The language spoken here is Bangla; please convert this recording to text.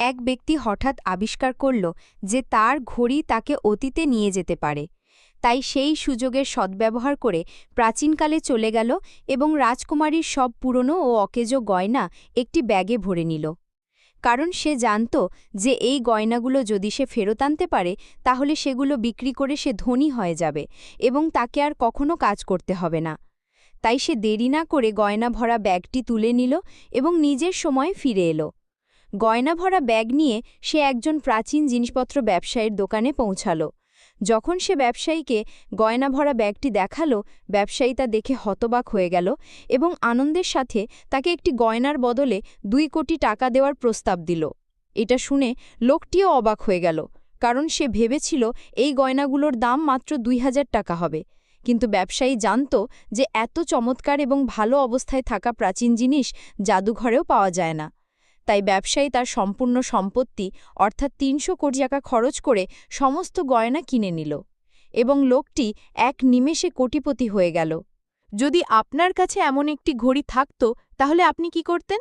এক ব্যক্তি হঠাৎ আবিষ্কার করল যে তার ঘড়ি তাকে অতীতে নিয়ে যেতে পারে। তাই সেই সুযোগের সদ্ব্যবহার করে প্রাচীনকালে চলে গেল এবং রাজকুমারীর সব পুরনো ও অকেজো গয়না একটি ব্যাগে ভরে নিল। কারণ সে জানত যে এই গয়নাগুলো যদি সে ফেরত আনতে পারে তাহলে সেগুলো বিক্রি করে সে ধনী হয়ে যাবে এবং তাকে আর কখনো কাজ করতে হবে না। তাই সে দেরি না করে গয়না ভরা ব্যাগটি তুলে নিল এবং নিজের সময়ে ফিরে এলো। গয়না ভরা ব্যাগ নিয়ে সে একজন প্রাচীন জিনিসপত্র ব্যবসায়ীর দোকানে পৌঁছাল। যখন সে ব্যবসায়ীকে গয়না ভরা ব্যাগটি দেখালো, ব্যবসায়ী তা দেখে হতবাক হয়ে গেল এবং আনন্দের সাথে তাকে একটি গয়নার বদলে 2 কোটি টাকা দেওয়ার প্রস্তাব দিল। এটা শুনে লোকটিও অবাক হয়ে গেল, কারণ সে ভেবেছিল এই গয়নাগুলোর দাম মাত্র 2000 টাকা হবে। কিন্তু ব্যবসায়ী জানত যে এত চমৎকার এবং ভালো অবস্থায় থাকা প্রাচীন জিনিস জাদুঘরেও পাওয়া যায় না। তাই ব্যবসায়ী তার সম্পূর্ণ সম্পত্তি অর্থাৎ 300 কোটি টাকা খরচ করে সমস্ত গয়না কিনে নিল এবং লোকটি এক নিমেষে কোটিপতি হয়ে গেল। যদি আপনার কাছে এমন একটি ঘড়ি থাকত তাহলে আপনি কি করতেন?